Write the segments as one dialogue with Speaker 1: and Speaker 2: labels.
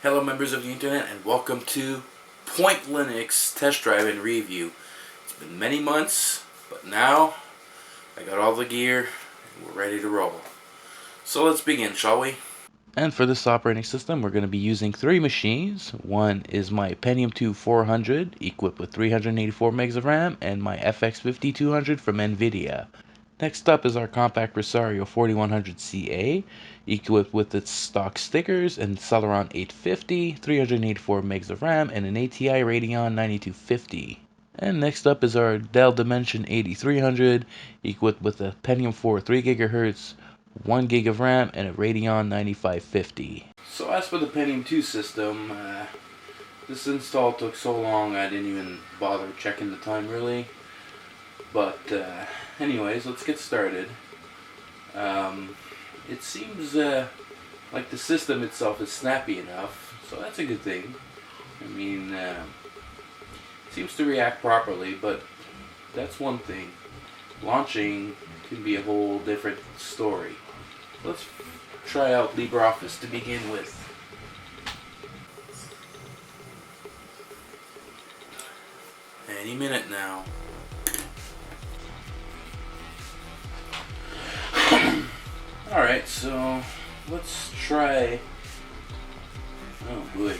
Speaker 1: Hello members of the internet and welcome to Point Linux Test Drive and Review. It's been many months, but now I got all the gear and we're ready to roll. So let's begin, shall we? And for this operating system we're going to be using three machines. One is my Pentium 2 400 equipped with 384 megs of RAM and my FX 5200 from NVIDIA. Next up is our compact Rosario 4100CA, equipped with its stock stickers and Celeron 850, 384 megs of RAM, and an ATI Radeon 9250. And next up is our Dell Dimension 8300, equipped with a Pentium 4 3 GHz, 1 gig of RAM, and a Radeon 9550. So as for the Pentium 2 system, this install took so long I didn't even bother checking the time really. But anyways, let's get started. It seems like the system itself is snappy enough, so that's a good thing. I mean, it seems to react properly, but that's one thing. Launching can be a whole different story. Let's try out LibreOffice to begin with. Any minute now. Alright, so let's try. Oh boy.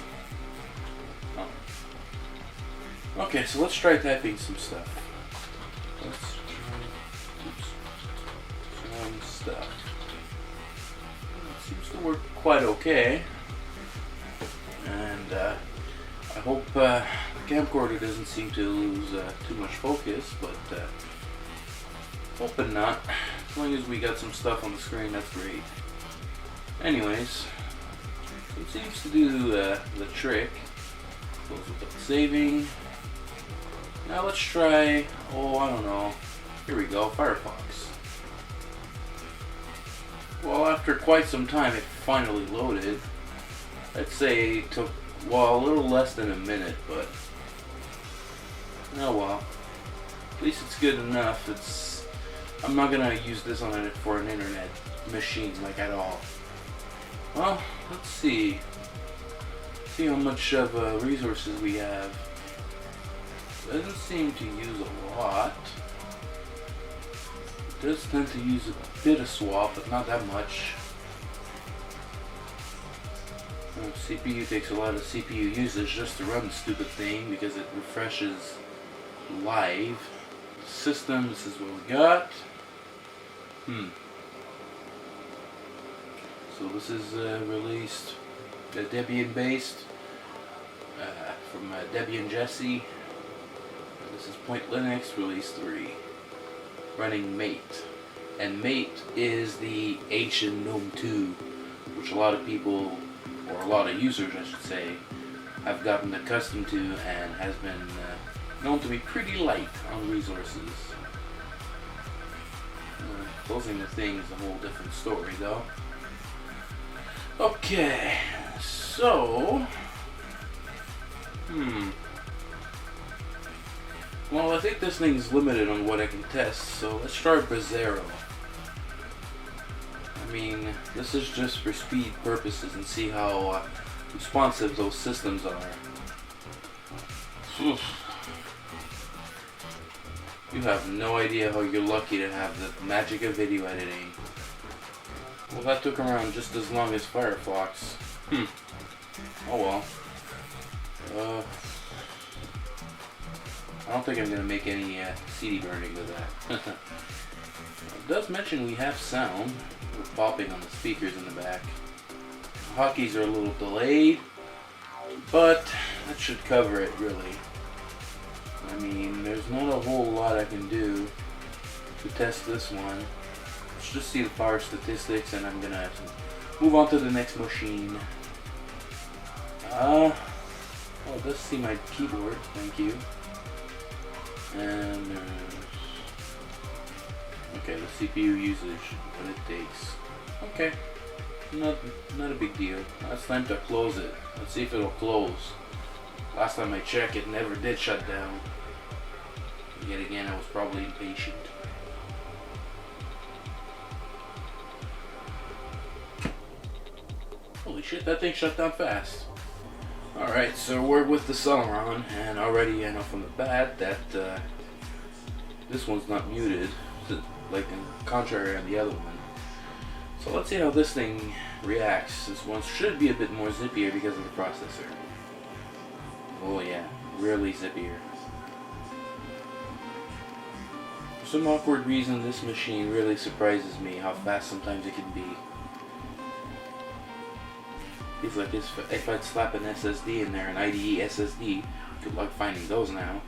Speaker 1: Oh. Okay, so let's try typing some stuff. Let's try some stuff. It seems to work quite okay. And I hope the camcorder doesn't seem to lose too much focus, but hoping not. As long as we got some stuff on the screen, that's great. Anyways, it seems to do the trick. Close it up, saving. Now let's try, I don't know. Here we go, Firefox. Well, after quite some time, it finally loaded. I'd say it took, a little less than a minute, but oh well. At least it's good enough. I'm not gonna use this for an internet machine, like, at all. Well, let's see. See how much of resources we have. Doesn't seem to use a lot. It does tend to use a bit of swap, but not that much. CPU takes a lot of CPU usage just to run the stupid thing because it refreshes live. System, this is what we got. So this is released Debian based from Debian Jesse. This is Point Linux release 3, running Mate, and Mate is the H in GNOME 2, which a lot of people, or a lot of users I should say, have gotten accustomed to and has been known to be pretty light on resources. Closing the thing is a whole different story though. Okay, so well, I think this thing's limited on what I can test, so let's try Brasero. I mean, this is just for speed purposes and see how responsive those systems are. You have no idea how you're lucky to have the magic of video editing. Well, that took around just as long as Firefox. Oh well. I don't think I'm going to make any CD burning with that. It does mention we have sound. We're popping on the speakers in the back. Hotkeys are a little delayed, but that should cover it really. I mean, there's not a whole lot I can do to test this one. Let's just see the power statistics and I'm gonna move on to the next machine. It does see my keyboard, thank you. And okay, the CPU usage, what it takes. Okay, not a big deal. Now it's time to close it. Let's see if it'll close. Last time I checked, it never did shut down. Yet again, I was probably impatient. Holy shit, that thing shut down fast. Alright, so we're with the Celeron, and already I know from the bat that this one's not muted, like in contrary on the other one. So let's see how this thing reacts. This one should be a bit more zippier because of the processor. Oh yeah, really zippier. For some awkward reason, this machine really surprises me how fast sometimes it can be. Feels like if I'd slap an SSD in there, an IDE SSD, good luck finding those now.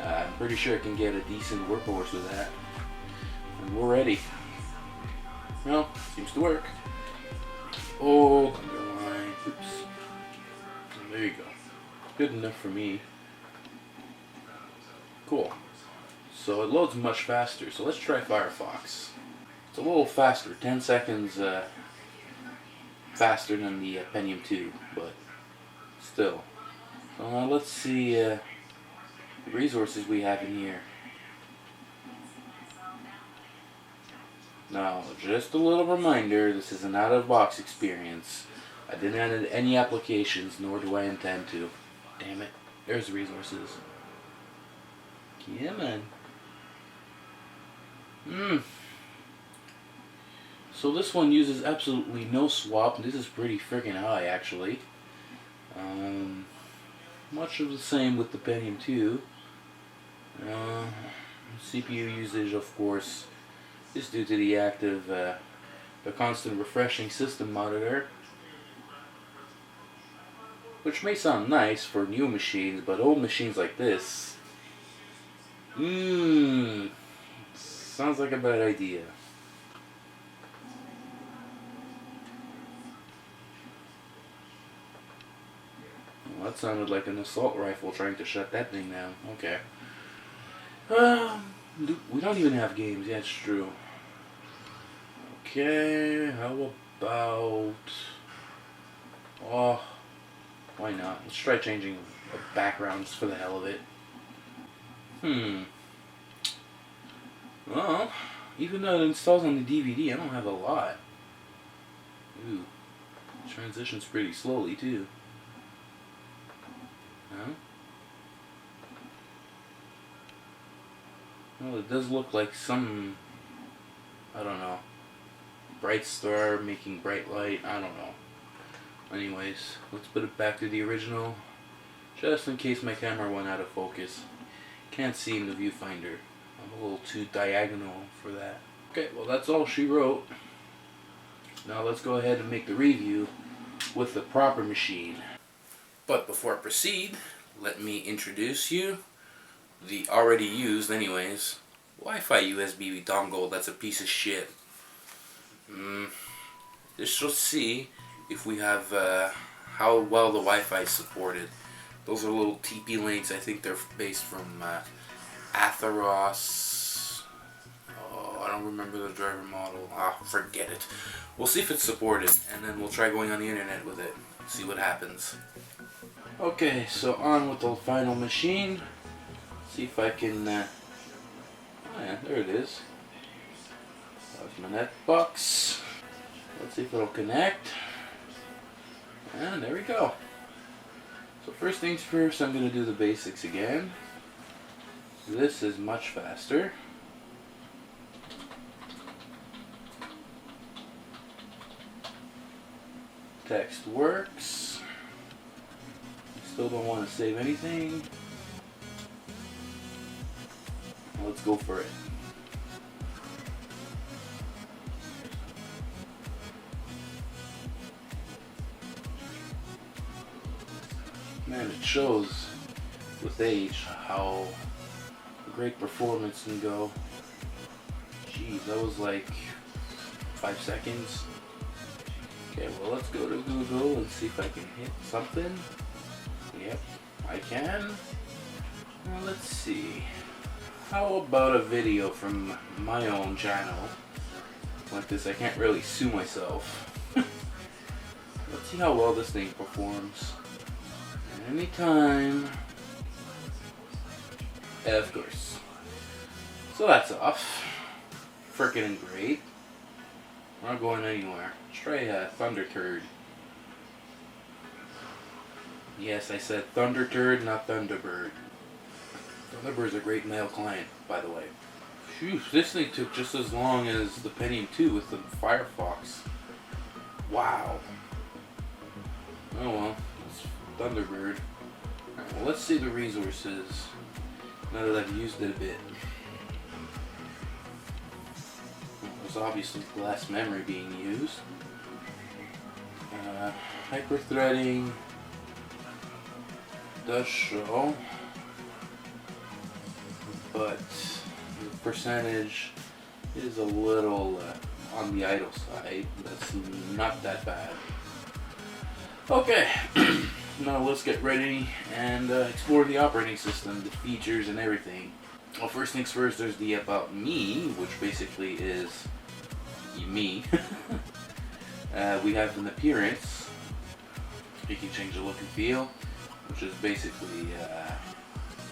Speaker 1: I'm pretty sure I can get a decent workhorse with that. And we're ready. Well, seems to work. Oh, underline. Oops. There you go. Good enough for me. Cool. So it loads much faster. So let's try Firefox. It's a little faster, 10 seconds faster than the Pentium 2, but still. So now let's see the resources we have in here. Now, just a little reminder, this is an out-of-box experience. I didn't add any applications, nor do I intend to. Damn it. There's the resources. Yeah, man. So this one uses absolutely no swap. This is pretty freaking high, actually. Much of the same with the Pentium 2. CPU usage, of course, is due to the active, the constant refreshing system monitor. Which may sound nice for new machines, but old machines like this, sounds like a bad idea. Well, that sounded like an assault rifle trying to shut that thing down. Okay. We don't even have games. Yeah, it's true. Okay, how about... Oh, why not? Let's try changing the backgrounds for the hell of it. Well, even though it installs on the DVD, I don't have a lot. Ooh, transitions pretty slowly too. Huh? Well, it does look like some, I don't know, bright star making bright light, I don't know. Anyways, let's put it back to the original, just in case my camera went out of focus. Can't see in the viewfinder. I'm a little too diagonal for that. Okay, well that's all she wrote. Now let's go ahead and make the review with the proper machine. But before I proceed, let me introduce you the already used, anyways, Wi-Fi USB dongle that's a piece of shit. This shall see if we have how well the Wi-Fi is supported. Those are little TP-Links. I think they're based from Atheros. Oh, I don't remember the driver model. Forget it. We'll see if it's supported, and then we'll try going on the internet with it. See what happens. Okay, so on with the final machine. See if I can, oh yeah, there it is. That's my net box. Let's see if it'll connect. And there we go. So first things first, I'm going to do the basics again. This is much faster. Text works. Still don't want to save anything. Let's go for it. Man, it shows with age how great performance can go. Geez, that was like 5 seconds. Okay, well let's go to Google and see if I can hit something. Yep, I can. Now let's see. How about a video from my own channel? Like this, I can't really sue myself. Let's see how well this thing performs. Anytime. Of course. So that's off. Frickin' great. We're not going anywhere. Let's try Thunder Curd. Yes, I said Thunder Turd, not Thunderbird. Thunderbird's a great mail client, by the way. Phew, this thing took just as long as the Pentium 2 with the Firefox. Wow. Oh well, it's Thunderbird. Alright, well, let's see the resources now that I've used it a bit. There's obviously glass memory being used. Hyperthreading does show, but the percentage is a little on the idle side. That's not that bad. Okay, now let's get ready and explore the operating system, the features, and everything. Well, first things first, there's the About Me, which basically is me. We have an appearance. You can change the look and feel, which is basically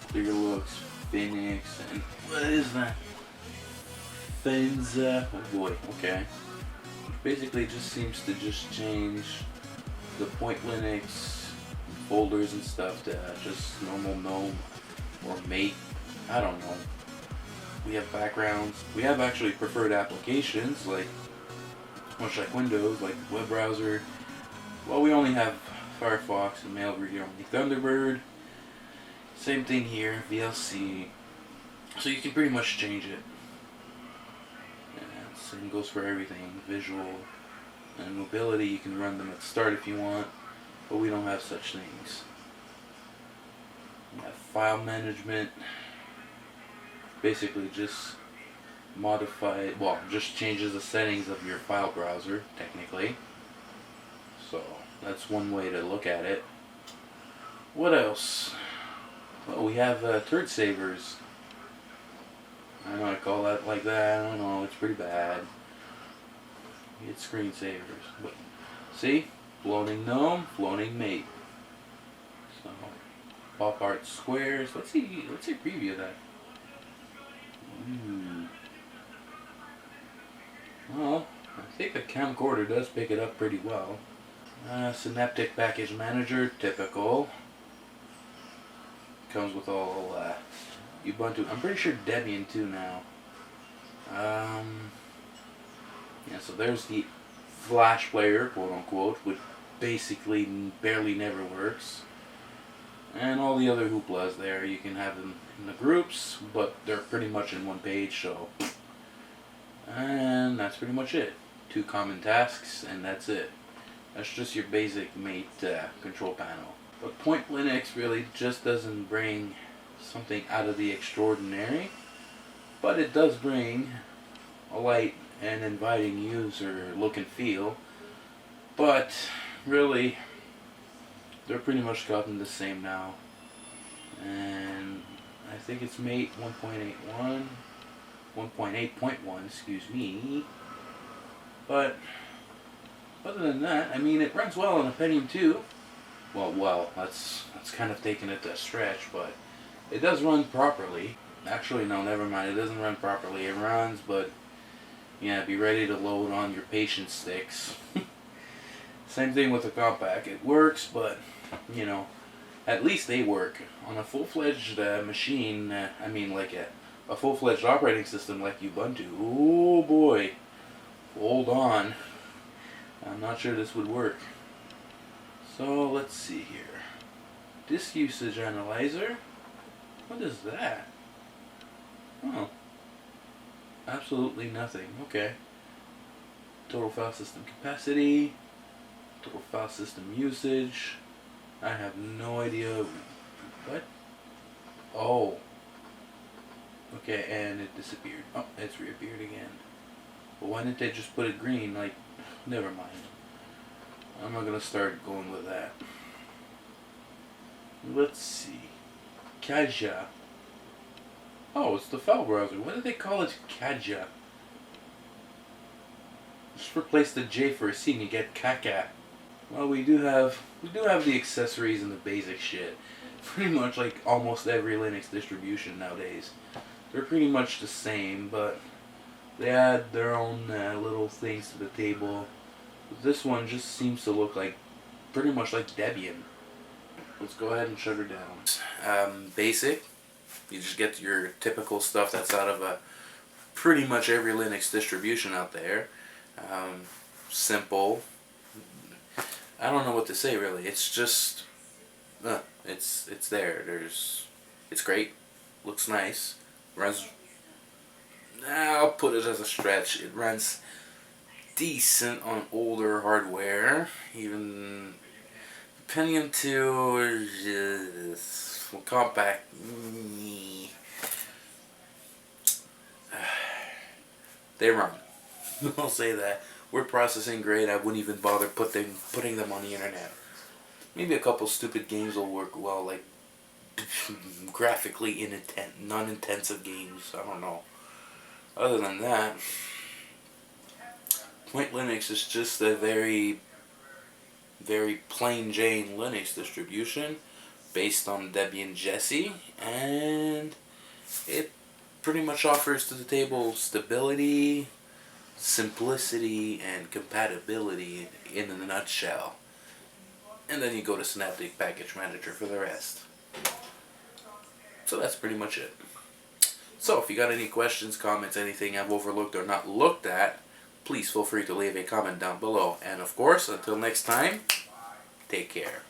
Speaker 1: clear looks, Phoenix, and what is that? Things, oh boy, okay. Basically just seems to just change the Point Linux folders and stuff to just normal GNOME or Mate. I don't know. We have backgrounds. We have actually preferred applications, like much like Windows, like the web browser. Well, we only have Firefox and Mail Reader, only Thunderbird. Same thing here, VLC. So you can pretty much change it. And same goes for everything, visual and mobility. You can run them at the start if you want, but we don't have such things. We have file management. Basically just modify, well, just changes the settings of your file browser, technically. So that's one way to look at it. What else? Well, we have turd savers. I know I call that like that. I don't know. It's pretty bad. It's screensavers. But see, floating gnome, floating mate. So pop art squares. Let's see a preview of that. Well, I think the camcorder does pick it up pretty well. Synaptic Package Manager, typical. Comes with all Ubuntu. I'm pretty sure Debian too now. Yeah, so there's the Flash player, quote unquote, which basically barely never works. And all the other hooplas there, you can have them in the groups, but they're pretty much in one page, so. And that's pretty much it. 2 common tasks, and that's it. That's just your basic Mate control panel. But Point Linux really just doesn't bring something out of the extraordinary, but it does bring a light and inviting user look and feel. But really, they're pretty much gotten the same now. And I think it's Mate 1.81, 1.8.1, excuse me. But other than that, I mean, it runs well on a Pentium 2. Well, that's kind of taking it to a stretch, but it does run properly. Actually, no, never mind. It doesn't run properly. It runs, but yeah, be ready to load on your patience sticks. Same thing with the compact. It works, but you know, at least they work on a full-fledged machine. I mean, like a full-fledged operating system like Ubuntu. Oh boy, hold on. I'm not sure this would work. So let's see here. Disk usage analyzer. What is that? Oh, absolutely nothing. Okay. Total file system capacity. Total file system usage. I have no idea. What? Oh. Okay, and it disappeared. Oh, it's reappeared again. But why didn't they just put it green? Like, never mind. I'm not gonna start going with that. Let's see. Kaja. Oh, it's the file browser. Why did they call it Kaja? Just replace the J for a C and you get Kaka. Well, we do have the accessories and the basic shit. Pretty much like almost every Linux distribution nowadays. They're pretty much the same, but they add their own little things to the table. This one just seems to look like pretty much like Debian. let's go ahead and shut her down. Basic. You just get your typical stuff that's out of pretty much every Linux distribution out there. Simple. I don't know what to say really. It's just, it's there. It's great. Looks nice. Runs. I'll put it as a stretch. It runs decent on older hardware. Even Pentium 2 is compact. They run. I'll say that. Word processing great. I wouldn't even bother putting them on the internet. Maybe a couple stupid games will work well, like graphically non-intensive games. I don't know. Other than that, Point Linux is just a very, very plain Jane Linux distribution based on Debian Jessie, and it pretty much offers to the table stability, simplicity, and compatibility in a nutshell. And then you go to Synaptic Package Manager for the rest. So that's pretty much it. So if you got any questions, comments, anything I've overlooked or not looked at, please feel free to leave a comment down below. And of course, until next time, take care.